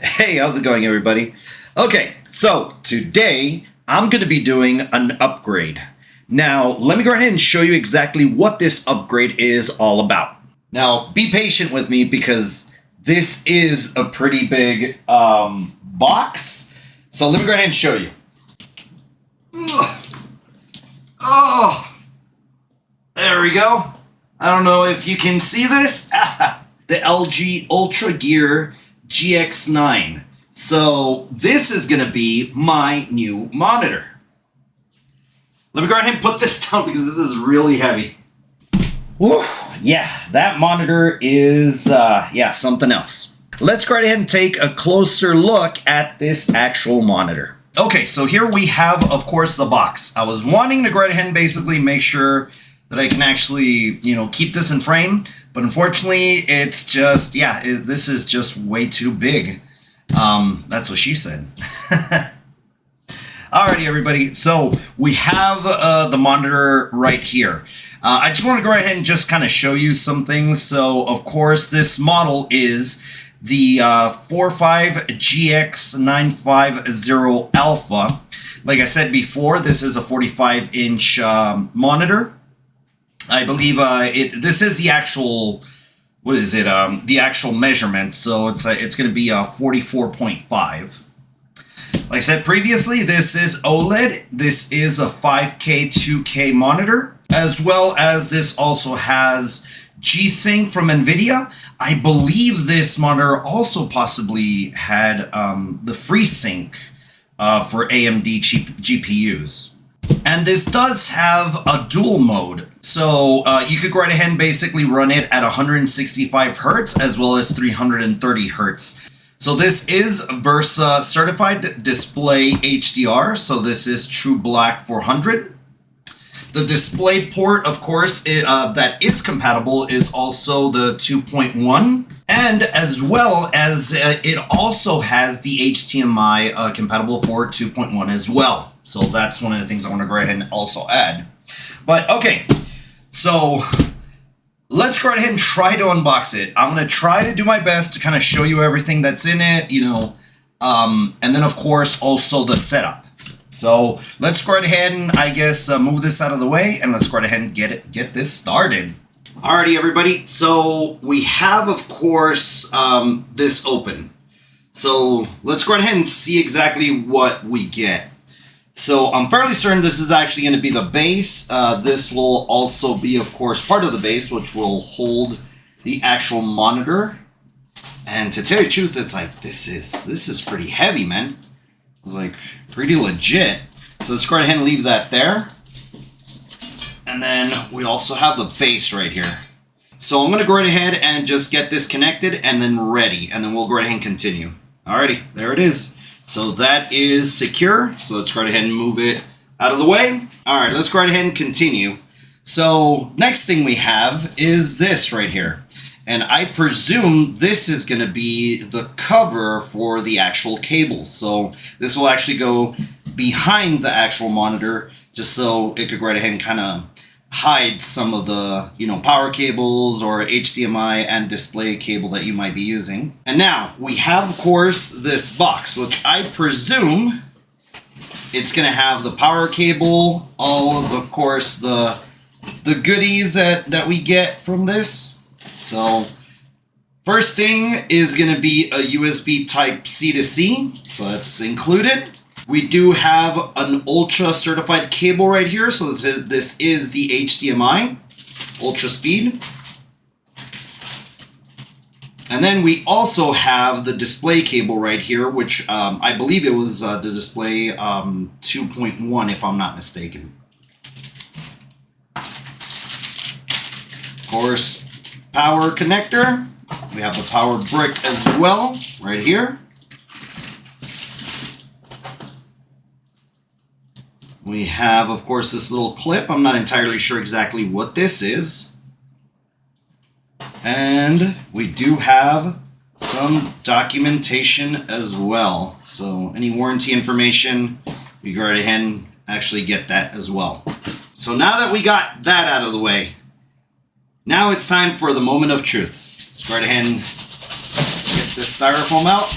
Hey, how's it going, everybody? Okay, so today I'm going to be doing an upgrade. Now, let me go ahead and show you exactly what this upgrade is all about. Now, be patient with me because this is a pretty big box. So let me go ahead and show you. Oh, there we go. I don't know if you can see this. The LG UltraGear GX9. So this is going to be my new monitor. Let me go ahead and put this down because this is really heavy. Whew, yeah, that monitor is, something else. Let's go ahead and take a closer look at this actual monitor. Okay, so here we have, of course, the box. I was wanting to go ahead and basically make sure that I can actually, keep this in frame. But unfortunately, it's just, this is just way too big. That's what she said. Alrighty, everybody. So we have the monitor right here. I just want to go ahead and just kind of show you some things. So, of course, this model is the 45GX950 Alpha. Like I said before, this is a 45-inch monitor. I believe this is the actual, what is it? The actual measurement. So it's going to be 44.5. Like I said previously, this is OLED. This is a 5K, 2K monitor, as well as this also has G-Sync from NVIDIA. I believe this monitor also possibly had the FreeSync for AMD GPUs. And this does have a dual mode. So you could go right ahead and basically run it at 165 Hertz as well as 330 Hertz. So this is Versa certified display HDR. So this is True Black 400. The display port, of course, that is compatible is also the 2.1. And as well as it also has the HDMI compatible for 2.1 as well. So that's one of the things I want to go ahead and also add. But okay, so let's go ahead and try to unbox it. I'm going to try to do my best to kind of show you everything that's in it, and then of course also the setup. So let's go ahead and I guess move this out of the way and let's go ahead and get this started. Alrighty, everybody. So we have, of course, this open. So let's go ahead and see exactly what we get. So I'm fairly certain this is actually going to be the base. This will also be, of course, part of the base, which will hold the actual monitor. And to tell you the truth, it's like, this is pretty heavy, man. It's like pretty legit. So let's go ahead and leave that there. And then we also have the base right here. So I'm going to go right ahead and just get this connected and then ready. And then we'll go right ahead and continue. Alrighty, there it is. So that is secure. So let's go ahead and move it out of the way. All right, let's go ahead and continue. So next thing we have is this right here. And I presume this is going to be the cover for the actual cables. So this will actually go behind the actual monitor just so it could go right ahead and kind of hide some of the, power cables or HDMI and display cable that you might be using. And now we have, of course, this box, which I presume it's going to have the power cable, all of course, the goodies that we get from this. So first thing is going to be a USB type C to C. So that's included. We do have an Ultra certified cable right here. So this is the HDMI, Ultra Speed. And then we also have the display cable right here, which I believe it was the display 2.1, if I'm not mistaken. Of course, power connector. We have the power brick as well, right here. We have, of course, this little clip. I'm not entirely sure exactly what this is. And we do have some documentation as well. So any warranty information, we go right ahead and actually get that as well. So now that we got that out of the way, now it's time for the moment of truth. Let's go right ahead and get this styrofoam out.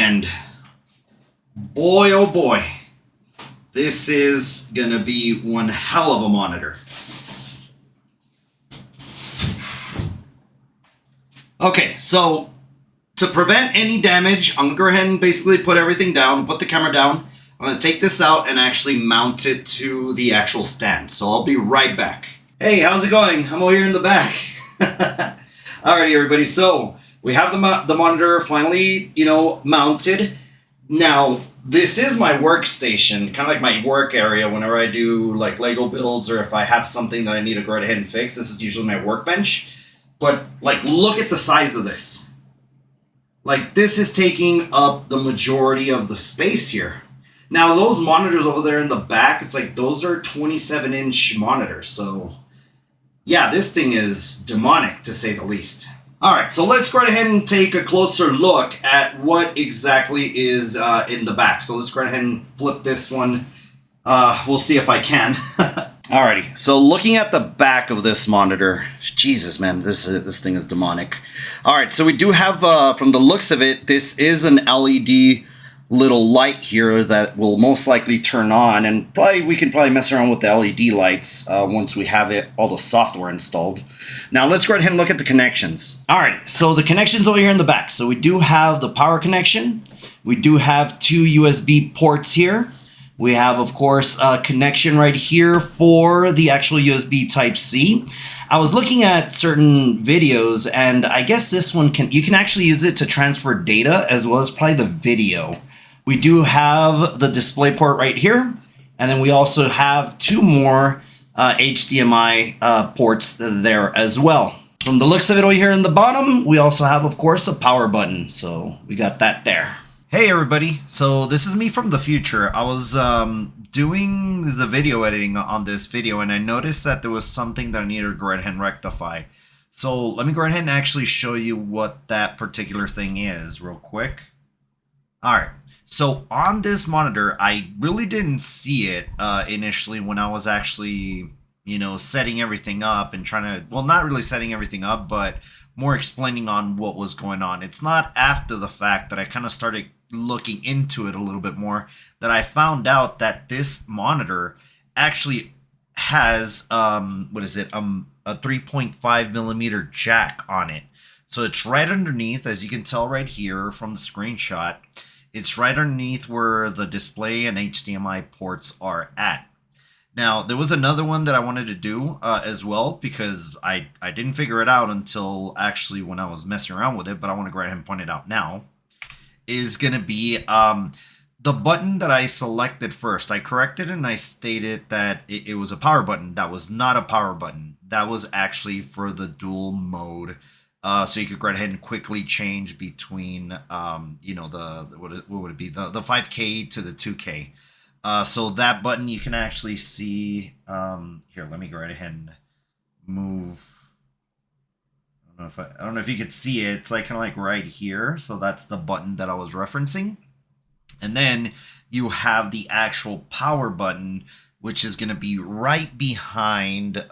And boy, oh boy, this is gonna be one hell of a monitor. Okay, so to prevent any damage, I'm gonna go ahead and basically put everything down, put the camera down. I'm gonna take this out and actually mount it to the actual stand. So I'll be right back. Hey, how's it going? I'm over here in the back. Alrighty, everybody. So we have the monitor finally, mounted. Now, this is my workstation, kind of like my work area whenever I do like Lego builds or if I have something that I need to go ahead and fix. This is usually my workbench. But like, look at the size of this. Like, this is taking up the majority of the space here. Now, those monitors over there in the back, it's like those are 27-inch monitors. So, yeah, this thing is demonic, to say the least. All right, so let's go ahead and take a closer look at what exactly is in the back. So let's go ahead and flip this one. We'll see if I can. Alrighty, so looking at the back of this monitor, Jesus, man, this thing is demonic. All right, so we do have, from the looks of it, this is an LED little light here that will most likely turn on, and we can mess around with the LED lights once we have all the software installed. Now let's go ahead and look at the connections. All right, so the connections over here in the back. So we do have the power connection. We do have 2 USB ports here. We have, of course, a connection right here for the actual USB Type-C. I was looking at certain videos, and I guess this one you can actually use it to transfer data as well as probably the video. We do have the display port right here, and then we also have 2 more HDMI ports there as well. From the looks of it over here in the bottom, we also have, of course, a power button. So we got that there. Hey everybody, so this is me from the future. I was doing the video editing on this video and I noticed that there was something that I needed to go ahead and rectify. So let me go ahead and actually show you what that particular thing is real quick. Alright, so on this monitor, I really didn't see it initially when I was actually, setting everything up and trying to, well, not really setting everything up, but more explaining on what was going on. It's not after the fact that I kind of started looking into it a little bit more that I found out that this monitor actually has a 3.5 millimeter jack on it. So it's right underneath, as you can tell right here from the screenshot. It's right underneath where the display and HDMI ports are at. Now, there was another one that I wanted to do as well, because I didn't figure it out until actually when I was messing around with it, but I want to go ahead and point it out now, is going to be the button that I selected first. I corrected and I stated that it was a power button. That was not a power button. That was actually for the dual mode. So you could go ahead and quickly change between, what would it be? The 5K to the 2K. So that button you can actually see, here, let me go right ahead and move. I don't know if you could see it. It's like kind of like right here. So that's the button that I was referencing. And then you have the actual power button, which is going to be right behind,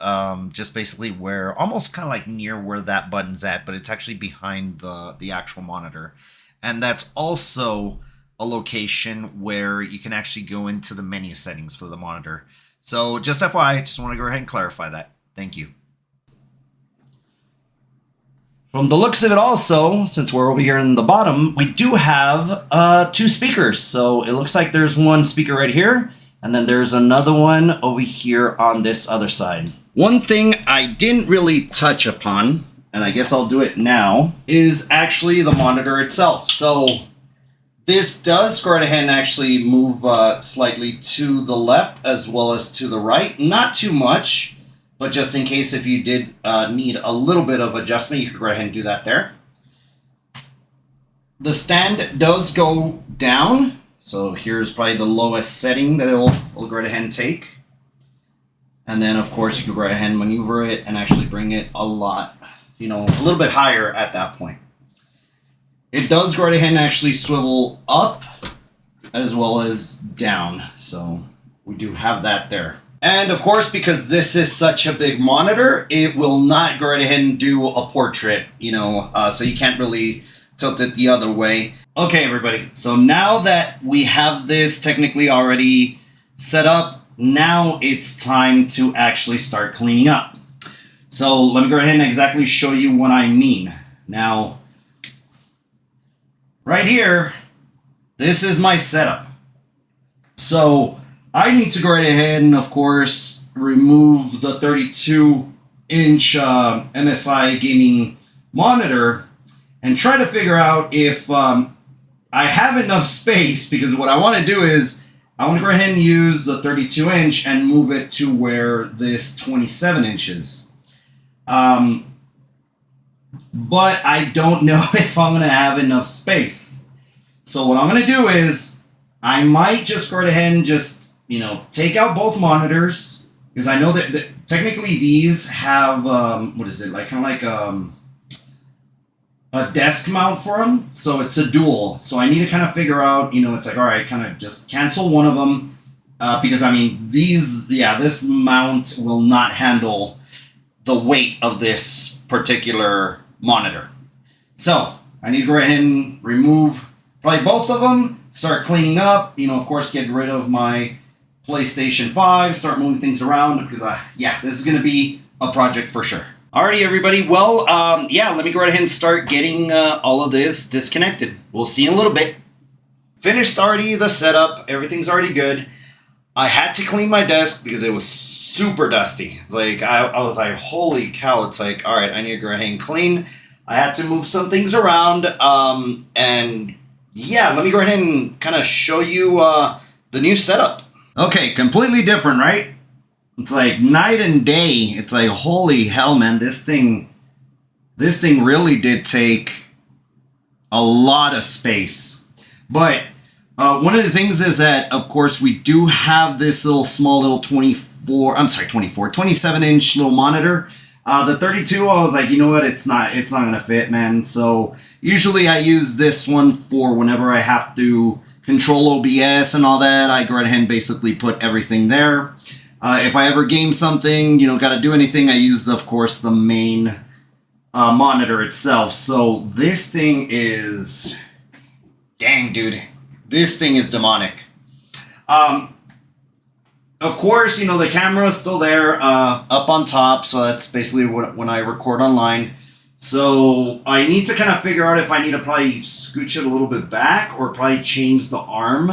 just basically where, almost kind of like near where that button's at, but it's actually behind the actual monitor. And that's also a location where you can actually go into the menu settings for the monitor. So just FYI, I just want to go ahead and clarify that. Thank you. From the looks of it also, since we're over here in the bottom, we do have 2 speakers. So it looks like there's one speaker right here, and then there's another one over here on this other side. One thing I didn't really touch upon, and I guess I'll do it now, is actually the monitor itself. So this does go ahead and actually move slightly to the left as well as to the right. Not too much, but just in case if you did need a little bit of adjustment, you could go ahead and do that there. The stand does go down. So here's probably the lowest setting that it'll go right ahead and take. And then, of course, you can go right ahead and maneuver it and actually bring it a little bit higher at that point. It does go right ahead and actually swivel up as well as down. So we do have that there. And of course, because this is such a big monitor, it will not go right ahead and do a portrait, so you can't really tilt it the other way. Okay, everybody. So now that we have this technically already set up, now it's time to actually start cleaning up. So let me go ahead and exactly show you what I mean. Now, right here, this is my setup. So I need to go right ahead and, of course, remove the 32-inch MSI gaming monitor and try to figure out if I have enough space, because what I want to do is I want to go ahead and use the 32-inch and move it to where this 27 inches. But I don't know if I'm going to have enough space. So what I'm going to do is I might just go ahead and just, take out both monitors, because I know that technically these have, what is it, like kind of like a desk mount for them. So it's a dual. So I need to kind of figure out, it's like, all right, kind of just cancel one of them, because I mean, this mount will not handle the weight of this particular monitor. So I need to go ahead and remove probably both of them, start cleaning up, of course, get rid of my PlayStation 5, start moving things around, because this is going to be a project for sure. Alrighty, everybody. Well, let me go right ahead and start getting all of this disconnected. We'll see in a little bit. Finished already the setup. Everything's already good. I had to clean my desk because it was super dusty. It's like, I was like, holy cow. It's like, all right, I need to go ahead and clean. I had to move some things around. And yeah, let me go ahead and kind of show you the new setup. Okay, completely different, right? It's like night and day. It's like, holy hell, man, this thing really did take a lot of space. But one of the things is that, of course, we do have this little 27-inch little monitor. The 32, I was like, you know what, it's not gonna fit, man. So usually I use this one for whenever I have to control OBS and all that. I go right ahead and basically put everything there. If I ever game something, got to do anything, I use, of course, the main monitor itself. So this thing is, dang, dude, this thing is demonic. Of course, the camera is still there, up on top. So that's basically when I record online. So I need to kind of figure out if I need to probably scooch it a little bit back or probably change the arm,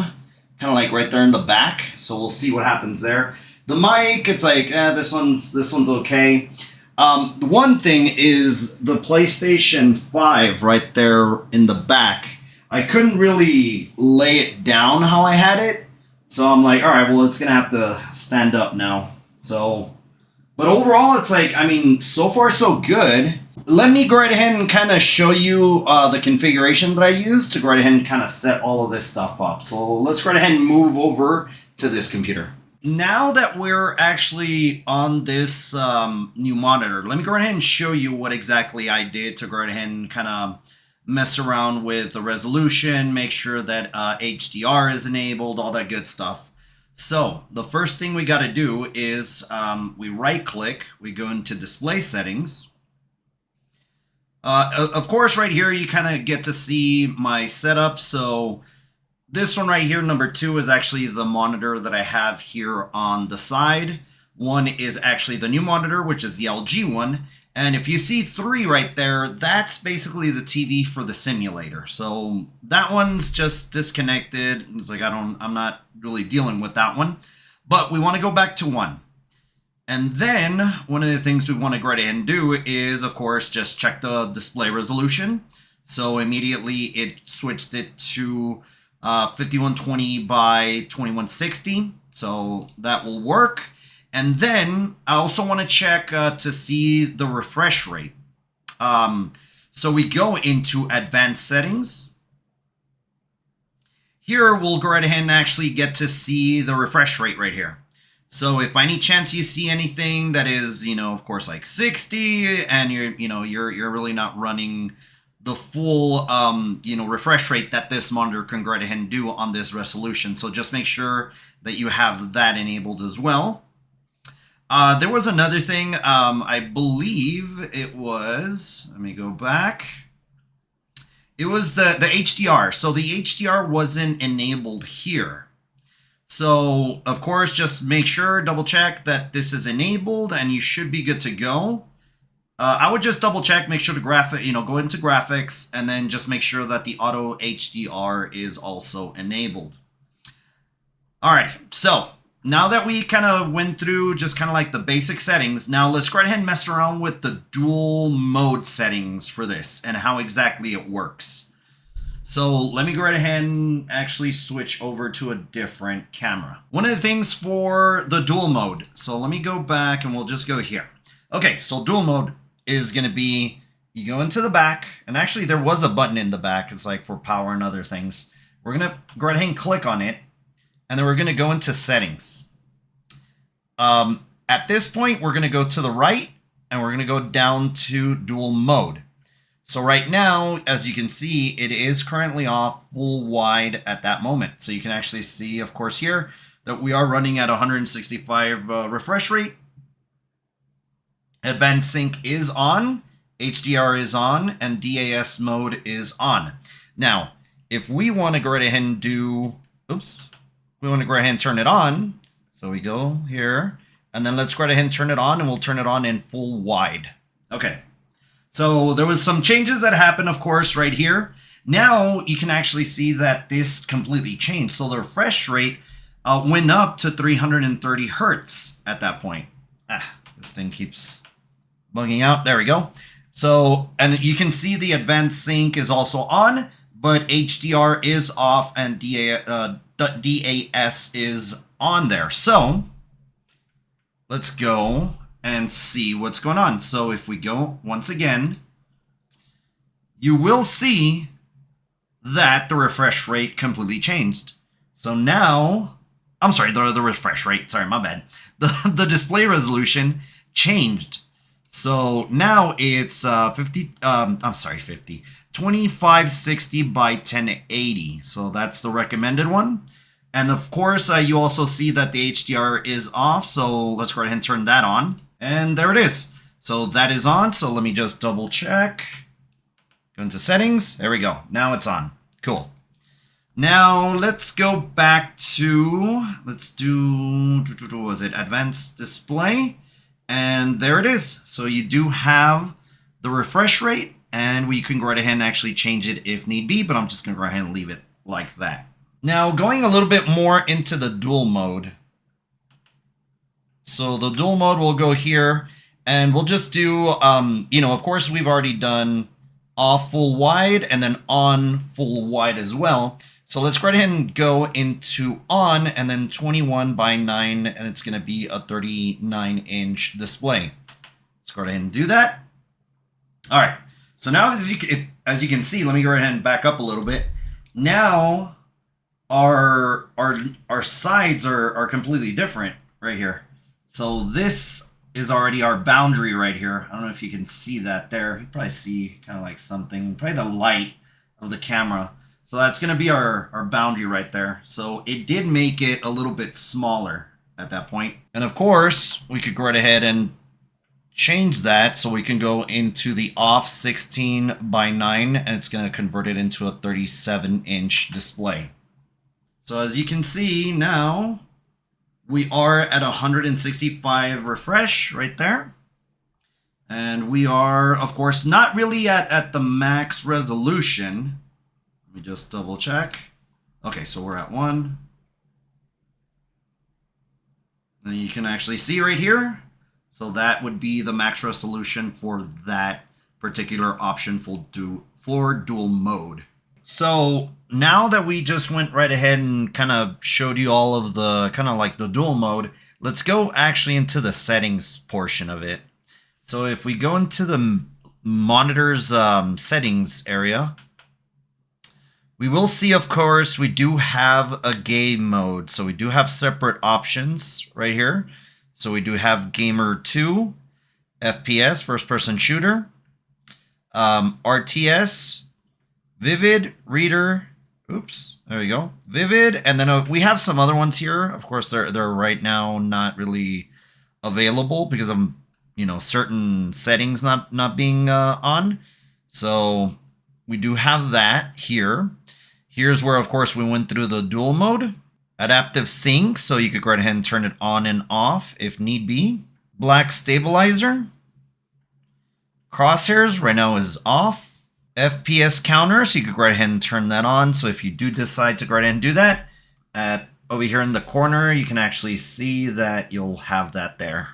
kind of like right there in the back. So we'll see what happens there. The mic, it's like, this one's okay. One thing is the PlayStation 5 right there in the back. I couldn't really lay it down how I had it. So I'm like, all right, well, it's going to have to stand up now. So, but overall, it's like, I mean, so far so good. Let me go right ahead and kind of show you the configuration that I use to go right ahead and kind of set all of this stuff up. So let's go right ahead and move over to this computer. Now that we're actually on this new monitor, let me go right ahead and show you what exactly I did to go right ahead and kind of mess around with the resolution, make sure that HDR is enabled, all that good stuff. So the first thing we got to do is we right click, we go into display settings. Of course, right here, you kind of get to see my setup. So this one right here, number 2, is actually the monitor that I have here on the side. 1 is actually the new monitor, which is the LG one. And if you see 3 right there, that's basically the TV for the simulator. So that one's just disconnected. It's like, I'm not really dealing with that one. But we want to go back to 1. And then one of the things we want to go right ahead and do is, of course, just check the display resolution. So immediately it switched it to 5120 by 2160. So that will work. And then I also want to check to see the refresh rate. So we go into advanced settings. Here we'll go right ahead and actually get to see the refresh rate right here. So if by any chance you see anything that is, of course, like 60, and you're really not running the full, refresh rate that this monitor can go right ahead and do on this resolution. So just make sure that you have that enabled as well. There was another thing, I believe it was, let me go back. It was the HDR. So the HDR wasn't enabled here. So of course, just make sure, double check that this is enabled, and you should be good to go. I would just double check, make sure the graphic, go into graphics, and then just make sure that the auto HDR is also enabled. All right, so now that we kind of went through just kind of like the basic settings, now let's go ahead and mess around with the dual mode settings for this and how exactly it works. So let me go right ahead and actually switch over to a different camera. One of the things for the dual mode, so let me go back and we'll just go here. Okay, so dual mode is going to be, you go into the back, and actually there was a button in the back, it's like for power and other things. We're going to go right ahead and click on it, and then we're going to go into settings. At this point, we're going to go to the right, and we're going to go down to dual mode. So right now, as you can see, it is currently off full wide at that moment. So you can actually see, of course, here that we are running at 165 refresh rate. Advanced sync is on, HDR is on, and DAS mode is on. Now, if we want to go right ahead and do, we want to go ahead and turn it on. So we go here, and then let's go right ahead and turn it on, and we'll turn it on in full wide. Okay, so there was some changes that happened, of course, right here. Now you can actually see that this completely changed. So the refresh rate went up to 330 hertz at that point. This thing keeps bugging out. There we go. So, and you can see the advanced sync is also on, but HDR is off and DAS is on there. So let's go and see what's going on. So if we go once again, you will see that the refresh rate completely changed. So now, I'm sorry, the refresh rate, sorry, my bad. The display resolution changed. So now it's 2560 by 1080. So that's the recommended one. And of course, you also see that the HDR is off. So let's go ahead and turn that on. And there it is. So that is on. So let me just double check. Go into settings. There we go. Now it's on. Cool. Now let's go back to, let's do, was it advanced display? And there it is. So you do have the refresh rate, and we can go right ahead and actually change it if need be, but I'm just going to go ahead and leave it like that. Now going a little bit more into the dual mode. So the dual mode will go here, and we'll just do, of course we've already done off full wide and then on full wide as well. So let's go ahead and go into on, and then 21 by 9, and it's going to be a 39-inch display. Let's go ahead and do that. All right. So now, as you can see, let me go ahead and back up a little bit. Now, our sides are completely different right here. So this is already our boundary right here. I don't know if you can see that there. You probably see kind of like something, probably the light of the camera. So that's going to be our boundary right there. So it did make it a little bit smaller at that point. And of course, we could go right ahead and change that. So we can go into the off 16 by 9, and it's going to convert it into a 37-inch display. So as you can see now, we are at 165 refresh right there. And we are, of course, not really at the max resolution. Let me just double check. Okay, so we're at 1. And you can actually see right here. So that would be the max resolution for that particular option for dual mode. So now that we just went right ahead and kind of showed you all of the kind of like the dual mode, let's go actually into the settings portion of it. So if we go into the monitor's settings area, we will see, of course, we do have a game mode. So we do have separate options right here. So we do have Gamer 2, FPS, first person shooter, RTS, Vivid, Reader, there we go, Vivid, and then we have some other ones here. Of course, they're right now not really available because of certain settings not being on. So we do have that here. Here's where, of course, we went through the dual mode. Adaptive sync, so you could go ahead and turn it on and off if need be. Black stabilizer. Crosshairs right now is off. FPS counter, so you could go ahead and turn that on. So if you do decide to go ahead and do that, over here in the corner, you can actually see that you'll have that there.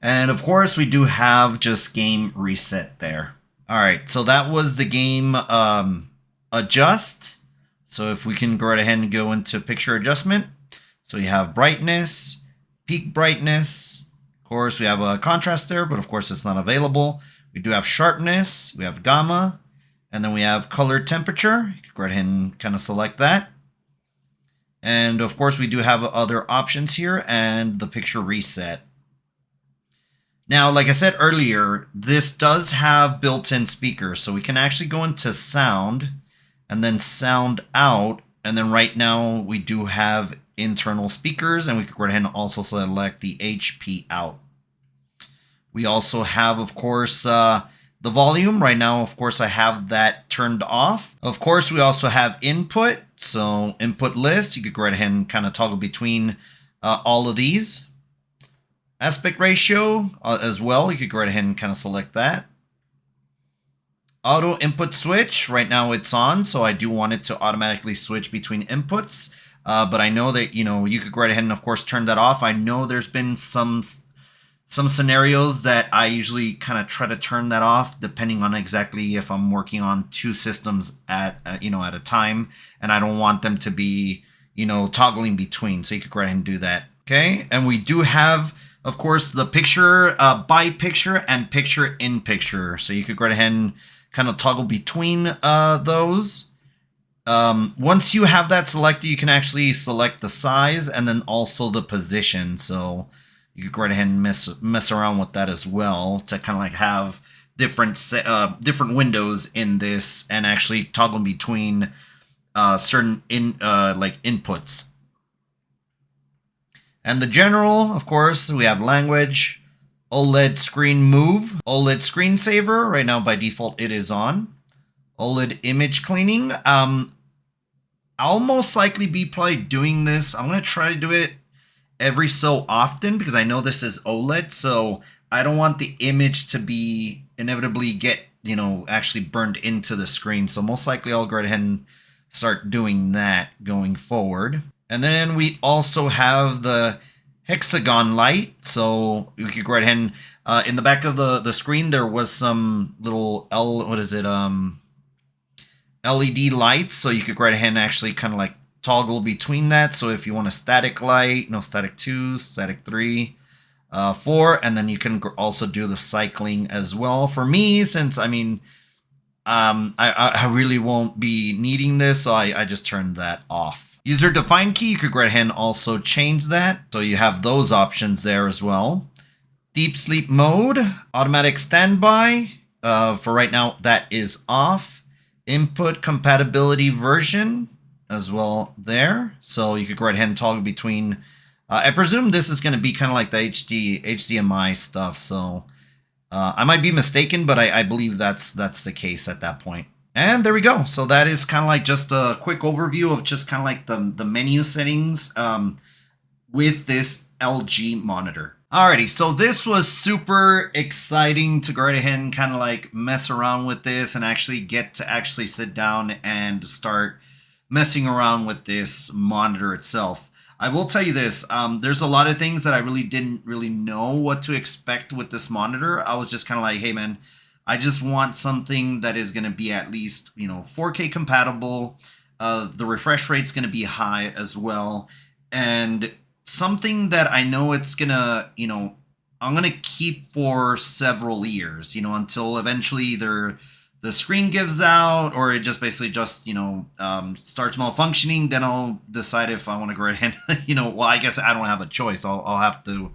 And of course, we do have just game reset there. All right, so that was the game adjust. So if we can go right ahead and go into picture adjustment. So you have brightness, peak brightness. Of course, we have a contrast there, but of course it's not available. We do have sharpness, we have gamma, and then we have color temperature. You can go ahead and kind of select that. And of course, we do have other options here and the picture reset. Now, like I said earlier, this does have built-in speakers. So we can actually go into sound and then sound out. And then right now we do have internal speakers, and we can go ahead and also select the HP out. We also have, of course, the volume. Right now, of course, I have that turned off. Of course, we also have input. So input list, you could go ahead and kind of toggle between all of these. Aspect ratio as well, you could go ahead and kind of select that. Auto input switch, right now it's on, so I do want it to automatically switch between inputs. But I know that, you could go ahead and, of course, turn that off. I know there's been some scenarios that I usually kind of try to turn that off, depending on exactly if I'm working on two systems at a time, and I don't want them to be, toggling between. So you could go ahead and do that. Okay, and we do have, of course, the picture by picture and picture in picture. So you could go ahead and kind of toggle between those. Once you have that selected, you can actually select the size and then also the position. So you could go ahead and mess around with that as well to kind of like have different windows in this and actually toggle between certain inputs. And the general, of course, we have language, OLED screen move, OLED screensaver. Right now, by default, it is on. OLED image cleaning. I'll most likely be probably doing this. I'm going to try to do it every so often because I know this is OLED. So I don't want the image to be inevitably get, actually burned into the screen. So most likely I'll go ahead and start doing that going forward. And then we also have the hexagon light. So you could go ahead and in the back of the screen there was some little LED lights. So you could go ahead and actually kind of like toggle between that. So if you want a static light, static 2, static 3, 4, and then you can also do the cycling as well. For me, since I really won't be needing this, so I just turned that off. User defined key, you could go ahead and also change that. So you have those options there as well. Deep sleep mode, automatic standby. For right now, that is off. Input compatibility version as well there. So you could go ahead and toggle between. I presume this is going to be kind of like the HDMI stuff. So I might be mistaken, but I believe that's the case at that point. And there we go. So that is kind of like just a quick overview of just kind of like the menu settings with this LG monitor. Alrighty, so this was super exciting to go right ahead and kind of like mess around with this and actually get to actually sit down and start messing around with this monitor itself. I will tell you this, there's a lot of things that I really didn't know what to expect with this monitor. I was just kind of like, hey man, I just want something that is going to be at least, 4K compatible. The refresh rate's going to be high as well. And something that I know it's going to, I'm going to keep for several years, until eventually either the screen gives out or it just basically just, starts malfunctioning. Then I'll decide if I want to go ahead and, well, I guess I don't have a choice. I'll have to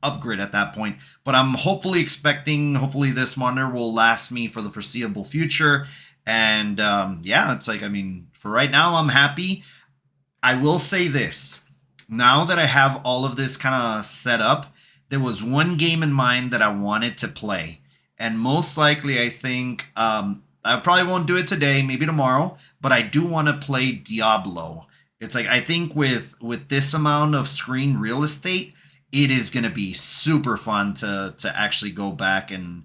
upgrade at that point, but I'm hopefully this monitor will last me for the foreseeable future. And yeah, it's like, for right now, I'm happy. I will say this, now that I have all of this kind of set up, there was one game in mind that I wanted to play, and most likely I think I probably won't do it today, maybe tomorrow, but I do want to play Diablo. It's like I think with this amount of screen real estate, it is going to be super fun to actually go back and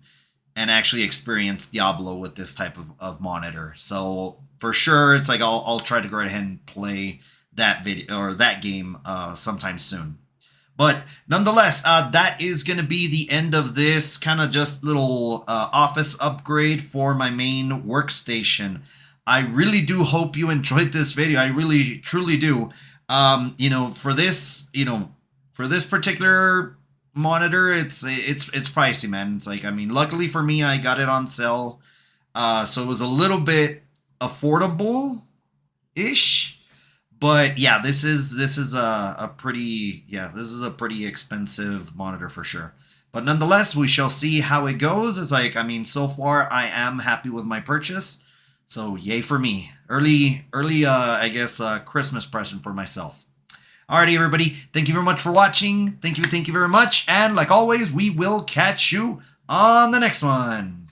actually experience Diablo with this type of monitor. So for sure, it's like I'll try to go ahead and play that video or that game sometime soon. But nonetheless, that is going to be the end of this kind of just little office upgrade for my main workstation. I really do hope you enjoyed this video. I really, truly do. For this, for this particular monitor, it's pricey, man. It's like, I mean, luckily for me, I got it on sale, so it was a little bit affordable-ish. But yeah, this is a pretty expensive monitor for sure. But nonetheless, we shall see how it goes. It's like, I mean, so far I am happy with my purchase. So yay for me. Early I guess Christmas present for myself. Alrighty, everybody. Thank you very much for watching. Thank you very much. And like always, we will catch you on the next one.